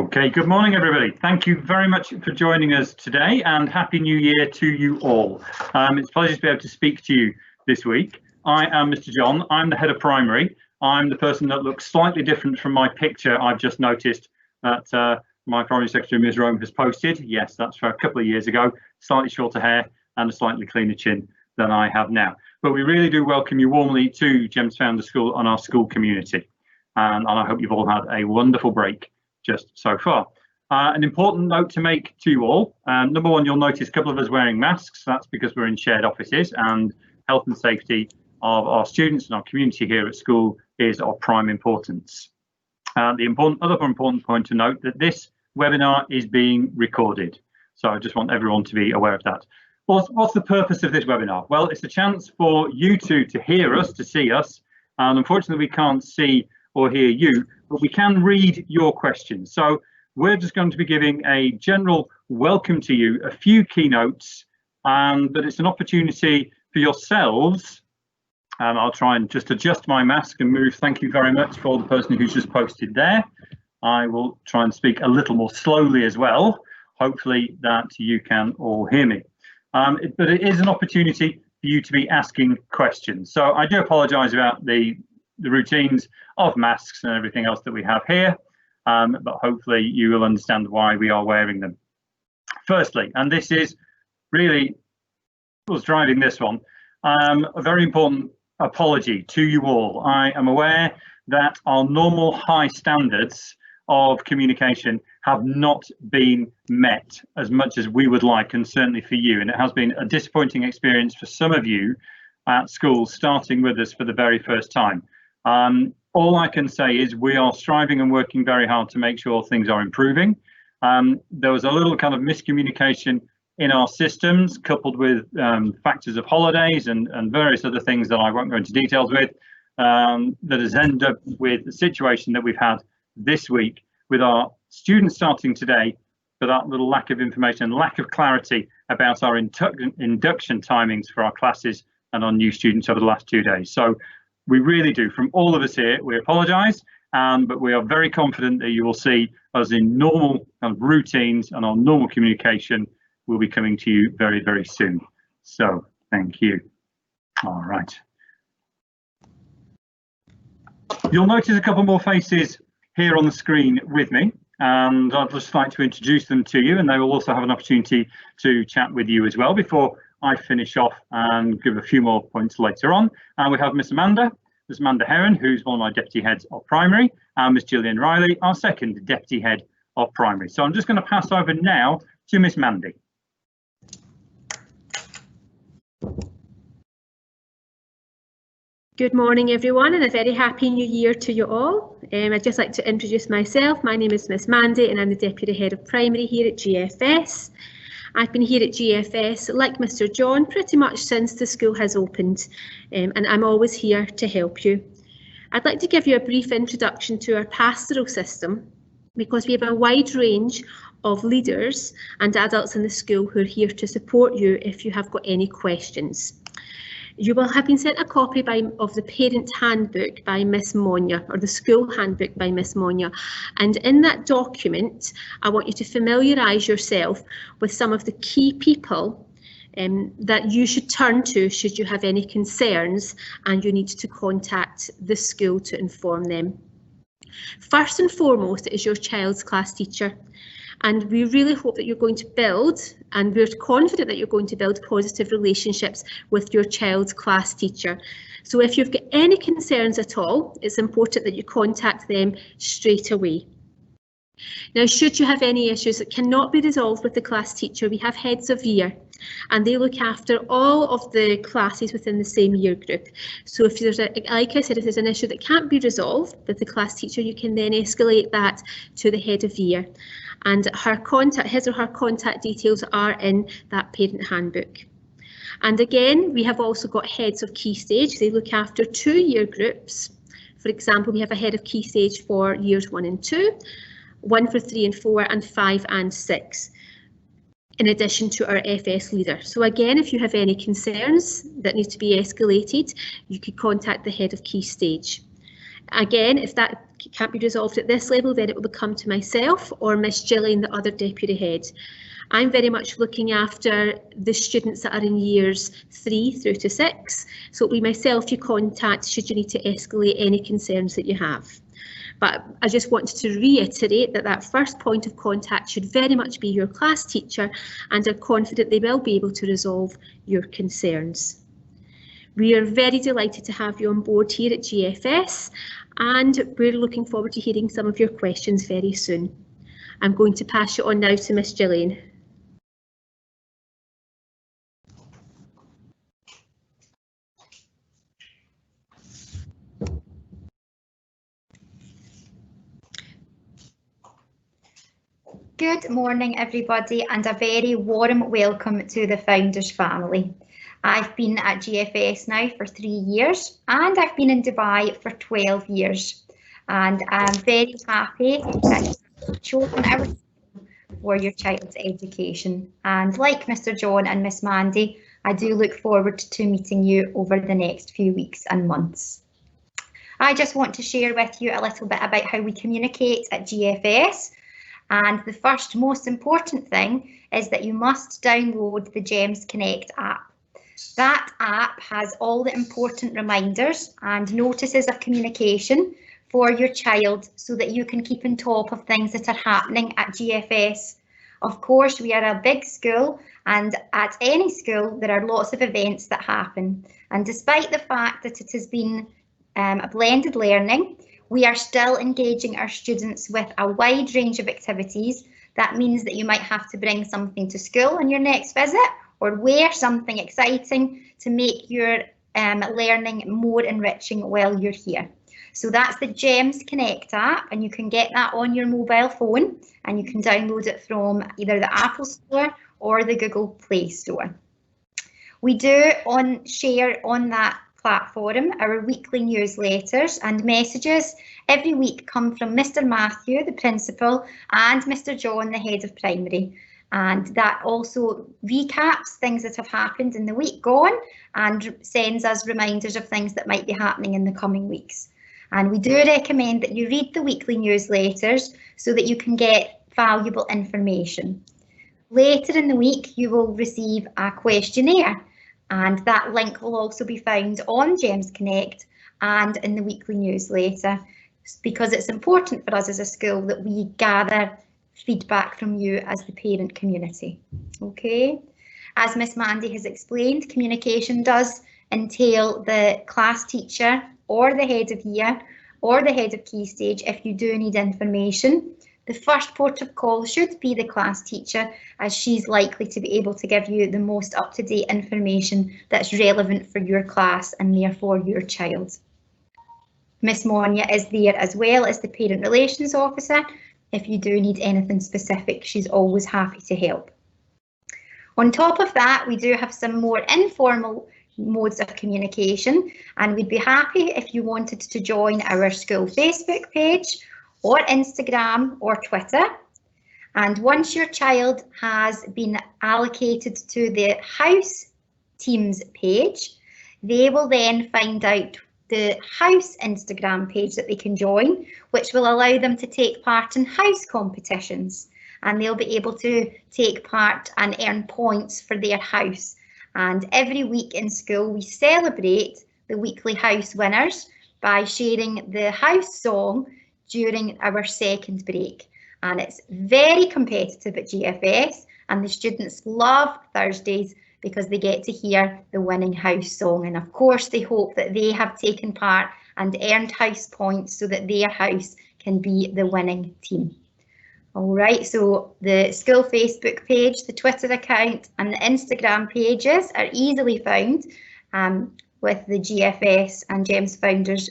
Okay, good morning everybody. Thank you very much for joining us today and Happy New Year to you all. It's a pleasure to be able to speak to you this week. I am Mr. John, I'm the head of primary. I'm the person that looks slightly different from my picture I've just noticed that my primary secretary Ms. Rome has posted. Yes, that's for a couple of years ago, slightly shorter hair and a slightly cleaner chin than I have now. But we really do welcome you warmly to Gems Founder School and our school community. And I hope you've all had a wonderful break just so far. An important note to make to you all. Number one, you'll notice a couple of us wearing masks. That's because we're in shared offices and health and safety of our students and our community here at school is of prime importance. The other important point to note that this webinar is being recorded. So I just want everyone to be aware of that. What's the purpose of this webinar? Well, it's a chance for you two to hear us, to see us. And unfortunately, we can't see or hear you, but we can read your questions. So we're just going to be giving a general welcome to you, a few keynotes, but it's an opportunity for yourselves. I'll try and just adjust my mask and move. Thank you very much for the person who's just posted there. I will try and speak a little more slowly as well. Hopefully that you can all hear me. But it is an opportunity for you to be asking questions. So I do apologise about the routines of masks and everything else that we have here, but hopefully you will understand why we are wearing them. Firstly, and this is really what's driving this one, a very important apology to you all. I am aware that our normal high standards of communication have not been met as much as we would like, and certainly for you, and it has been a disappointing experience for some of you at school starting with us for the very first time. All I can say is we are striving and working very hard to make sure things are improving. There was a little kind of miscommunication in our systems, coupled with factors of holidays and various other things that I won't go into details with, that has ended up with the situation that we've had this week with our students starting today, but that little lack of information and lack of clarity about our induction timings for our classes and our new students over the last 2 days. So we really do, from all of us here, we apologise, but we are very confident that you will see us in normal kind of routines, and our normal communication will be coming to you very, very soon. So thank you. All right. You'll notice a couple more faces here on the screen with me, and I'd just like to introduce them to you, and they will also have an opportunity to chat with you as well before I finish off and give a few more points later on. And we have Miss Amanda Heron, who's one of my deputy heads of primary, and Miss Gillian Riley, our second deputy head of primary. So I'm just going to pass over now to Miss Mandy. Good morning everyone, and a very happy new year to you all. I'd just like to introduce myself. My name is Miss Mandy and I'm the Deputy Head of Primary here at GFS. I've been here at GFS, like Mr. John, pretty much since the school has opened, and I'm always here to help you. I'd like to give you a brief introduction to our pastoral system, because we have a wide range of leaders and adults in the school who are here to support you if you have got any questions. You will have been sent a copy of the parent handbook by Miss Monia, or the school handbook by Miss Monia, and in that document I want you to familiarise yourself with some of the key people that you should turn to should you have any concerns and you need to contact the school to inform them. First and foremost is your child's class teacher. And we really hope that you're going to build, and we're confident that you're going to build positive relationships with your child's class teacher. So if you've got any concerns at all, it's important that you contact them straight away. Now, should you have any issues that cannot be resolved with the class teacher, we have heads of year, and they look after all of the classes within the same year group. So if there's like I said, if there's an issue that can't be resolved with the class teacher, you can then escalate that to the head of year. And his or her contact details are in that parent handbook. And again, we have also got heads of key stage. They look after 2 year groups. For example, we have a head of key stage for years 1 and 2, 1 for 3 and 4, and 5 and 6, in addition to our FS leader. So again, if you have any concerns that need to be escalated, you could contact the head of key stage. Again, if that can't be resolved at this level, then it will come to myself or Miss Gillian, the other deputy head. I'm very much looking after the students that are in years 3 through to 6, so it'll be myself you contact should you need to escalate any concerns that you have. But I just wanted to reiterate that that first point of contact should very much be your class teacher, and are confident they will be able to resolve your concerns. We are very delighted to have you on board here at GFS, and we're looking forward to hearing some of your questions very soon. I'm going to pass you on now to Miss Gillian. Good morning, everybody, and a very warm welcome to the Founders family. I've been at GFS now for 3 years, and I've been in Dubai for 12 years. And I'm very happy that you've chosen our school for your child's education. And like Mr. John and Miss Mandy, I do look forward to meeting you over the next few weeks and months. I just want to share with you a little bit about how we communicate at GFS. And the first most important thing is that you must download the GEMS Connect app. That app has all the important reminders and notices of communication for your child so that you can keep on top of things that are happening at GFS. Of course, we are a big school, and at any school there are lots of events that happen. And despite the fact that it has been a blended learning, we are still engaging our students with a wide range of activities. That means that you might have to bring something to school on your next visit, or wear something exciting to make your learning more enriching while you're here. So that's the GEMS Connect app, and you can get that on your mobile phone, and you can download it from either the Apple Store or the Google Play Store. We do share on that platform our weekly newsletters, and messages every week come from Mr. Matthew, the principal, and Mr. John, the head of primary. And that also recaps things that have happened in the week gone and sends us reminders of things that might be happening in the coming weeks. And we do recommend that you read the weekly newsletters so that you can get valuable information. Later in the week, you will receive a questionnaire, and that link will also be found on GEMS Connect and in the weekly newsletter, because it's important for us as a school that we gather feedback from you as the parent community. Okay, as Miss Mandy has explained, communication does entail the class teacher or the head of year or the head of key stage if you do need information. The first port of call should be the class teacher, as she's likely to be able to give you the most up-to-date information that's relevant for your class and therefore your child. Miss Monia is there as well as the Parent Relations Officer. If you do need anything specific, she's always happy to help. On top of that, we do have some more informal modes of communication, and we'd be happy if you wanted to join our school Facebook page or Instagram or Twitter. And once your child has been allocated to the house teams page, they will then find out the house Instagram page that they can join, which will allow them to take part in house competitions, and they'll be able to take part and earn points for their house. And every week in school we celebrate the weekly house winners by sharing the house song during our second break, and it's very competitive at GFS, and the students love Thursdays because they get to hear the winning house song, and of course they hope that they have taken part and earned house points so that their house can be the winning team. All right, so the school Facebook page, the Twitter account and the Instagram pages are easily found with the GFS and GEMS Founders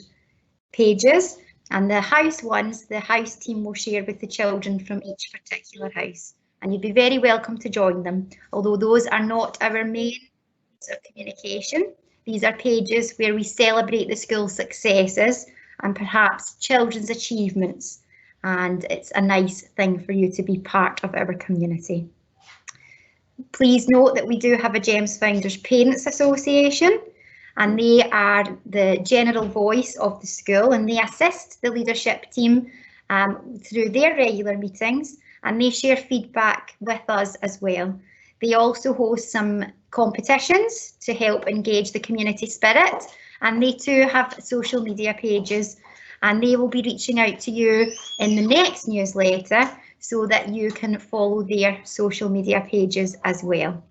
pages. And the house ones, the house team will share with the children from each particular house, and you'd be very welcome to join them, although those are not our main means of communication. These are pages where we celebrate the school's successes and perhaps children's achievements, and it's a nice thing for you to be part of our community. Please note that we do have a GEMS Founders Parents Association, and they are the general voice of the school, and they assist the leadership team through their regular meetings, and they share feedback with us as well. They also host some competitions to help engage the community spirit, and they too have social media pages, and they will be reaching out to you in the next newsletter so that you can follow their social media pages as well.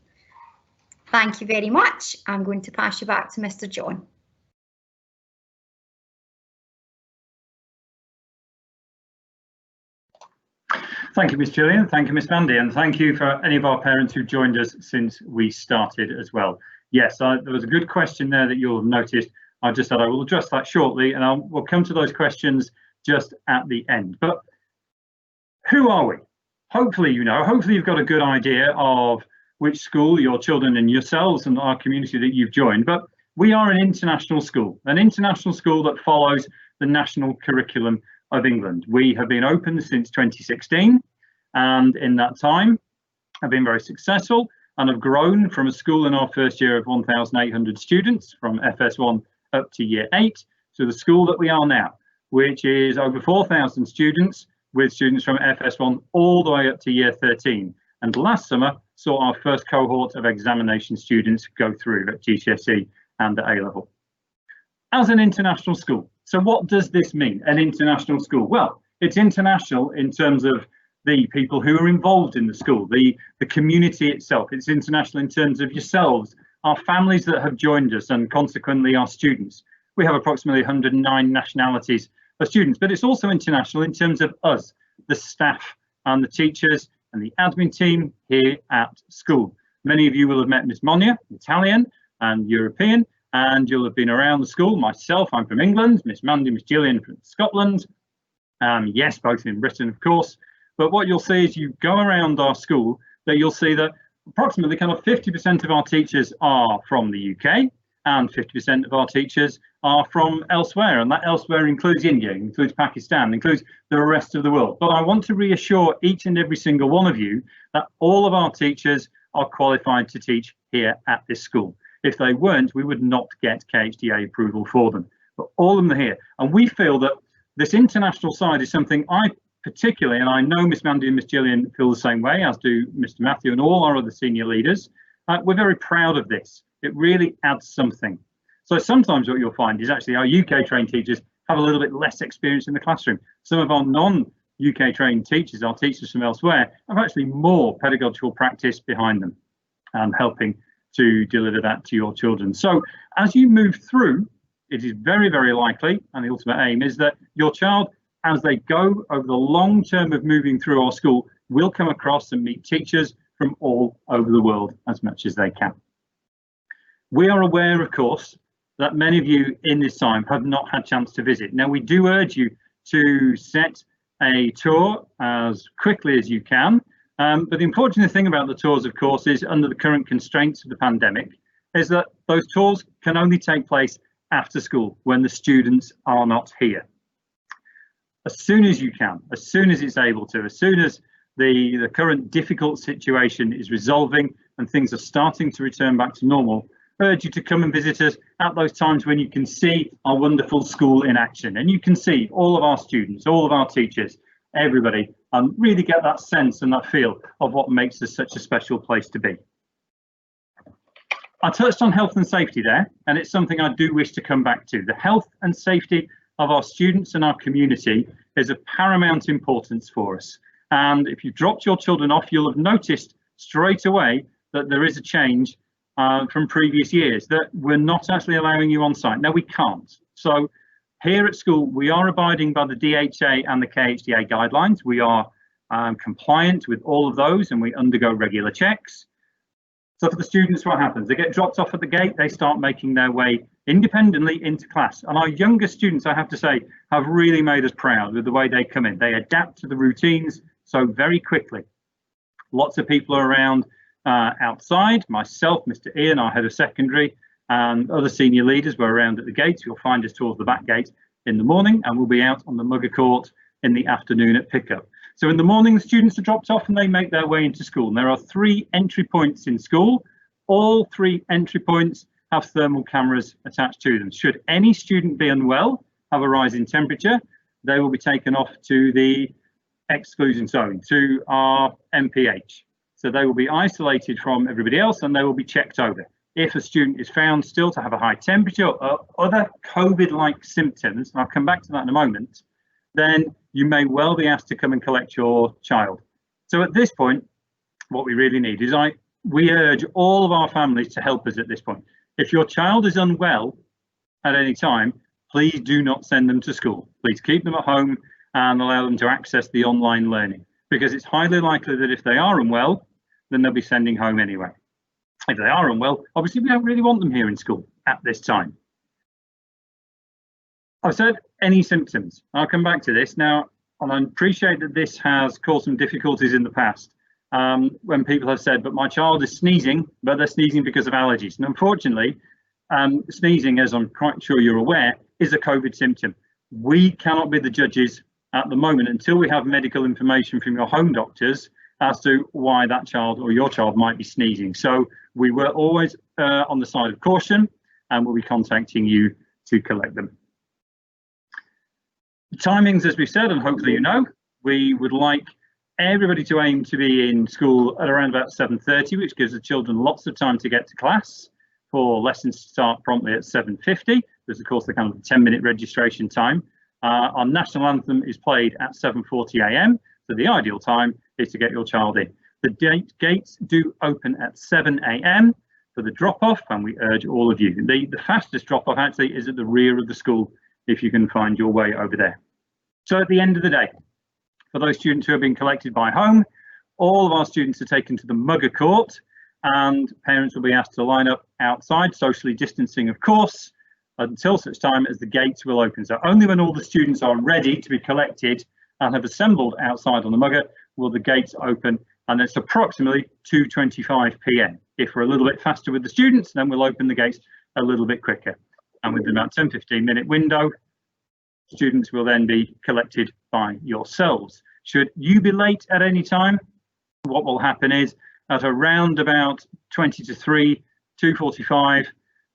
Thank you very much. I'm going to pass you back to Mr. John. Thank you, Miss Gillian. Thank you, Miss Mandy, and thank you for any of our parents who joined us since we started as well. Yes, there was a good question there that you'll have noticed. I just said I will address that shortly, and we'll come to those questions just at the end. But who are we? Hopefully you know, hopefully you've got a good idea of which school your children and yourselves and our community that you've joined. But we are an international school that follows the national curriculum of England. We have been open since 2016, and in that time have been very successful and have grown from a school in our first year of 1,800 students from FS1 up to year 8 to the school that we are now, which is over 4,000 students, with students from FS1 all the way up to year 13. And last summer saw our first cohort of examination students go through at GCSE and at A-level. As an international school, so what does this mean, an international school? Well, it's international in terms of the people who are involved in the school, the community itself. It's international in terms of yourselves, our families that have joined us, and consequently our students. We have approximately 109 nationalities of students, but it's also international in terms of us, the staff and the teachers and the admin team here at school. Many of you will have met Miss Monia, Italian and European, and you'll have been around the school. Myself, I'm from England, Miss Mandy, Miss Gillian from Scotland. Yes, both in Britain, of course. But what you'll see is you go around our school, that you'll see that approximately kind of 50% of our teachers are from the UK and 50% of our teachers are from elsewhere. And that elsewhere includes India, includes Pakistan, includes the rest of the world. But I want to reassure each and every single one of you that all of our teachers are qualified to teach here at this school. If they weren't, we would not get KHDA approval for them. But all of them are here. And we feel that this international side is something I particularly, and I know Miss Mandy and Miss Gillian feel the same way, as do Mr. Matthew and all our other senior leaders. We're very proud of this. It really adds something. So sometimes what you'll find is actually our UK trained teachers have a little bit less experience in the classroom. Some of our non-UK trained teachers, our teachers from elsewhere, have actually more pedagogical practice behind them and helping to deliver that to your children. So as you move through, it is very, very likely, and the ultimate aim is that your child, as they go over the long term of moving through our school, will come across and meet teachers from all over the world as much as they can. We are aware, of course, that many of you in this time have not had a chance to visit. Now, we do urge you to set a tour as quickly as you can. But the important thing about the tours, of course, is under the current constraints of the pandemic, is that those tours can only take place after school when the students are not here. As soon as you can, as soon as it's able to, as soon as the current difficult situation is resolving and things are starting to return back to normal, I urge you to come and visit us at those times when you can see our wonderful school in action, and you can see all of our students, all of our teachers, everybody, and really get that sense and that feel of what makes us such a special place to be. I touched on health and safety there, and it's something I do wish to come back to. The health and safety of our students and our community is of paramount importance for us. And if you dropped your children off, you'll have noticed straight away that there is a change from previous years, that we're not actually allowing you on site. No, we can't. So here at school, we are abiding by the DHA and the KHDA guidelines. We are compliant with all of those, and we undergo regular checks. So for the students, what happens? They get dropped off at the gate, they start making their way independently into class. And our younger students, I have to say, have really made us proud with the way they come in. They adapt to the routines so very quickly. Lots of people are around outside. Myself, Mr. Ian, our head of secondary, and other senior leaders were around at the gates. You'll find us towards the back gate in the morning, and we'll be out on the Mugger Court in the afternoon at pickup. So in the morning, the students are dropped off and they make their way into school. And there are 3 entry points in school. All 3 entry points have thermal cameras attached to them. Should any student be unwell, have a rise in temperature, they will be taken off to the exclusion zone, to our MPH. So they will be isolated from everybody else and they will be checked over. If a student is found still to have a high temperature or other COVID-like symptoms, and I'll come back to that in a moment, then you may well be asked to come and collect your child. So at this point, what we really need is we urge all of our families to help us at this point. If your child is unwell at any time, please do not send them to school. Please keep them at home and allow them to access the online learning, because it's highly likely that if they are unwell, then they'll be sending home anyway. If they are unwell, obviously we don't really want them here in school at this time. I've said any symptoms. I'll come back to this now, and I appreciate that this has caused some difficulties in the past when people have said, but my child is sneezing, but they're sneezing because of allergies. And unfortunately, sneezing, as I'm quite sure you're aware, is a COVID symptom. We cannot be the judges at the moment until we have medical information from your home doctors as to why that child or your child might be sneezing. So we were always on the side of caution, and we'll be contacting you to collect them. The timings, as we've said, and hopefully you know, we would like everybody to aim to be in school at around about 7:30, which gives the children lots of time to get to class for lessons to start promptly at 7:50. There's of course the kind of 10-minute registration time. Our national anthem is played at 7:40 AM, so the ideal time is to get your child in. The gates do open at 7 AM for the drop-off, and we urge all of you. The fastest drop-off actually is at the rear of the school, if you can find your way over there. So at the end of the day, for those students who have been collected by home, all of our students are taken to the Mugger Court, and parents will be asked to line up outside, socially distancing of course, until such time as the gates will open. So only when all the students are ready to be collected and have assembled outside on the Mugger will the gates open, and it's approximately 2:25 PM. If we're a little bit faster with the students, then we'll open the gates a little bit quicker. And within about 10-15 minute window, students will then be collected by yourselves. Should you be late at any time, what will happen is at around about 20 to 3, 2:45,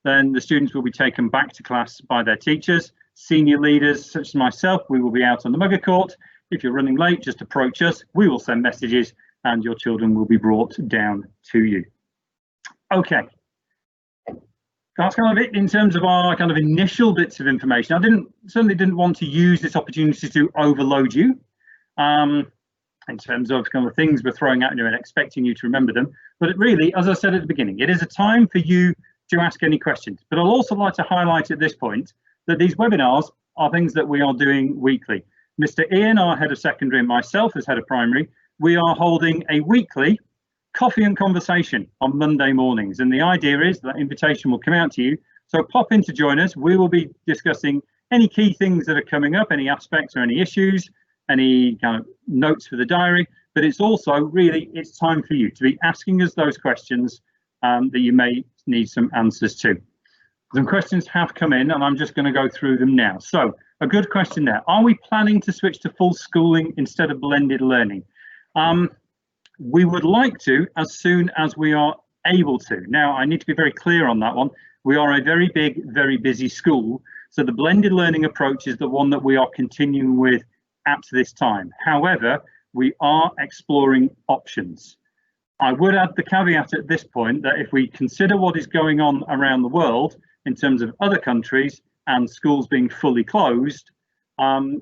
then the students will be taken back to class by their teachers. Senior leaders such as myself, we will be out on the Mugger Court. If you're running late, just approach us. We will send messages and your children will be brought down to you. Okay. That's kind of it in terms of our kind of initial bits of information. I certainly didn't want to use this opportunity to overload you in terms of kind of things we're throwing at you and expecting you to remember them. But it really, as I said at the beginning, it is a time for you to ask any questions. But I'll also like to highlight at this point that these webinars are things that we are doing weekly. Mr. Ian, our head of secondary, and myself as head of primary, we are holding a weekly coffee and conversation on Monday mornings, and the idea is that invitation will come out to you, so pop in to join us. We will be discussing any key things that are coming up, any aspects or any issues, any kind of notes for the diary, but it's also really, it's time for you to be asking us those questions that you may need some answers to. Some questions have come in and I'm just going to go through them now. So a good question there: are we planning to switch to full schooling instead of blended learning? We would like to as soon as we are able to. Now, I need to be very clear on that one. We are a very big, very busy school. So the blended learning approach is the one that we are continuing with at this time. However, we are exploring options. I would add the caveat at this point that if we consider what is going on around the world in terms of other countries and schools being fully closed, I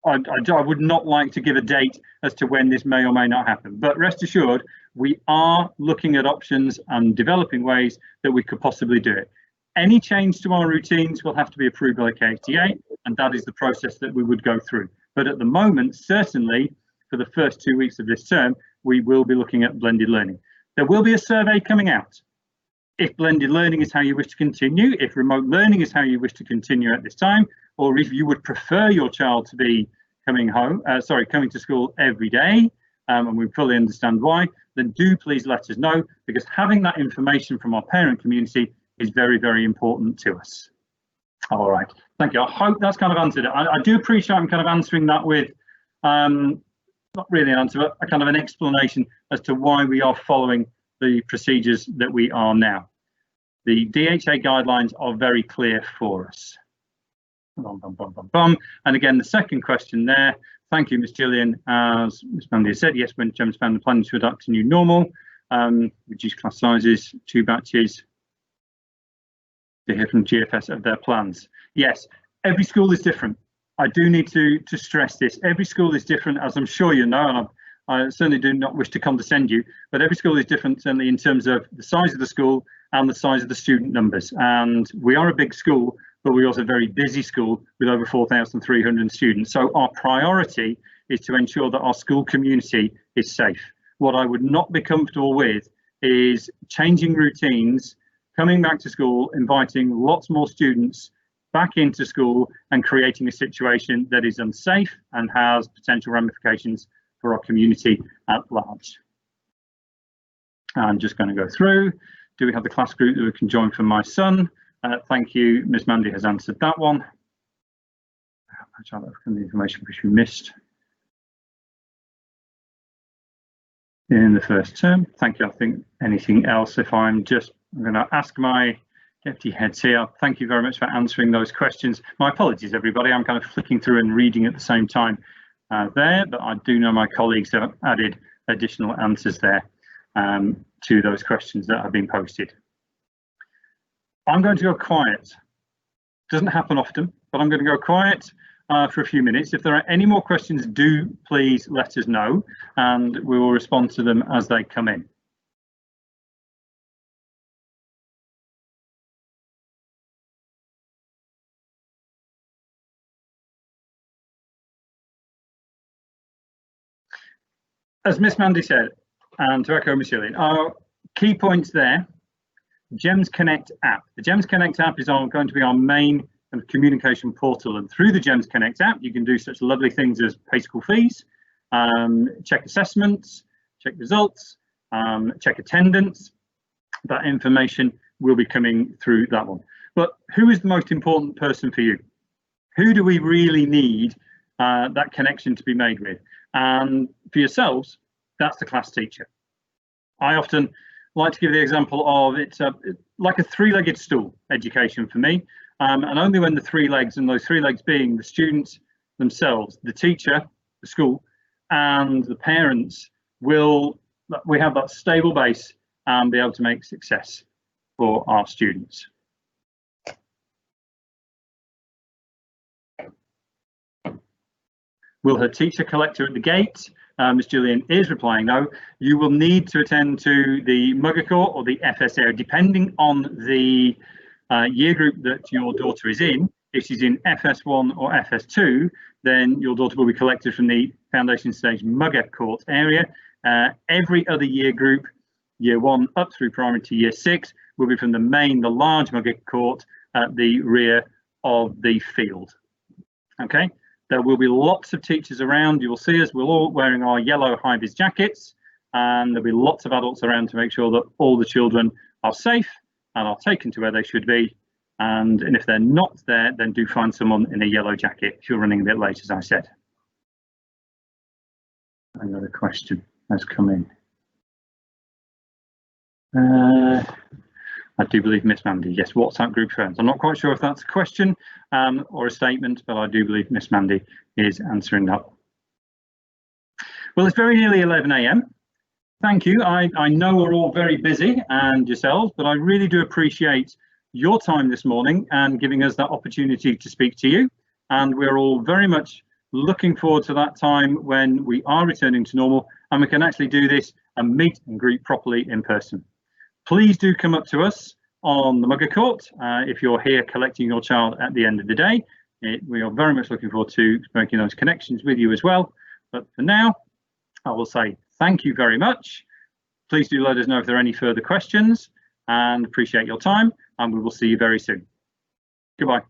would not like to give a date as to when this may or may not happen, but rest assured, we are looking at options and developing ways that we could possibly do it. Any change to our routines will have to be approved by the KFTA, and that is the process that we would go through. But at the moment, certainly for the first 2 weeks of this term, we will be looking at blended learning. There will be a survey coming out. If blended learning is how you wish to continue, if remote learning is how you wish to continue at this time, or if you would prefer your child to be coming to school every day, and we fully understand why, then do please let us know, because having that information from our parent community is very, very important to us. All right, thank you. I hope that's kind of answered it. I do appreciate I'm kind of answering that with, not really an answer, but a kind of an explanation as to why we are following the procedures that we are now. The DHA guidelines are very clear for us. And again, the second question there, thank you, Ms. Gillian. As Ms. Mandy said, yes, when Gem's found the planning to adapt to new normal, reduce class sizes, 2 batches, to hear from GFS of their plans. Yes, every school is different. I do need to stress this. Every school is different, as I'm sure you know, and I certainly do not wish to condescend you, but every school is different, certainly in terms of the size of the school and the size of the student numbers. And we are a big school, but we're also a very busy school with over 4,300 students. So our priority is to ensure that our school community is safe. What I would not be comfortable with is changing routines, coming back to school, inviting lots more students back into school and creating a situation that is unsafe and has potential ramifications for our community at large. I'm just going to go through. Do we have the class group that we can join for my son? Thank you, Ms. Mandy has answered that one. The information which we missed in the first term. Thank you. I think anything else, if I'm going to ask my deputy heads here. Thank you very much for answering those questions. My apologies, everybody. I'm kind of flicking through and reading at the same time there, but I do know my colleagues have added additional answers there to those questions that have been posted. I'm going to go quiet. Doesn't happen often, but I'm going to go quiet for a few minutes. If there are any more questions, do please let us know and we will respond to them as they come in. As Miss Mandy said, and to echo Ms. Gillian, our key points there, GEMS Connect app. The GEMS Connect app is going to be our main kind of communication portal, and through the GEMS Connect app, you can do such lovely things as pay school fees, check assessments, check results, check attendance. That information will be coming through that one. But who is the most important person for you? Who do we really need that connection to be made with? And for yourselves, that's the class teacher. I often like to give the example of it's like a three-legged stool education for me, and only when the three legs, and those three legs being the students themselves, the teacher, the school, and the parents, we have that stable base and be able to make success for our students. Will her teacher collect her at the gate? Ms. Gillian is replying no. You will need to attend to the Mugger Court or the FS area, depending on the year group that your daughter is in. If she's in FS1 or FS2, then your daughter will be collected from the foundation stage Mugger Court area. Every other year group, year 1 up through primary to year 6, will be from the large Mugger Court at the rear of the field. Okay. There will be lots of teachers around. You will see us, we're all wearing our yellow high-vis jackets, and there'll be lots of adults around to make sure that all the children are safe and are taken to where they should be. And if they're not there, then do find someone in a yellow jacket if you're running a bit late, as I said. Another question has come in. I do believe Miss Mandy, yes, WhatsApp group friends. I'm not quite sure if that's a question or a statement, but I do believe Miss Mandy is answering that. Well, it's very nearly 11 AM. Thank you. I know we're all very busy and yourselves, but I really do appreciate your time this morning and giving us that opportunity to speak to you. And we're all very much looking forward to that time when we are returning to normal and we can actually do this and meet and greet properly in person. Please do come up to us on the Mugger Court if you're here collecting your child at the end of the day. We are very much looking forward to making those connections with you as well. But for now, I will say thank you very much. Please do let us know if there are any further questions and appreciate your time, and we will see you very soon. Goodbye.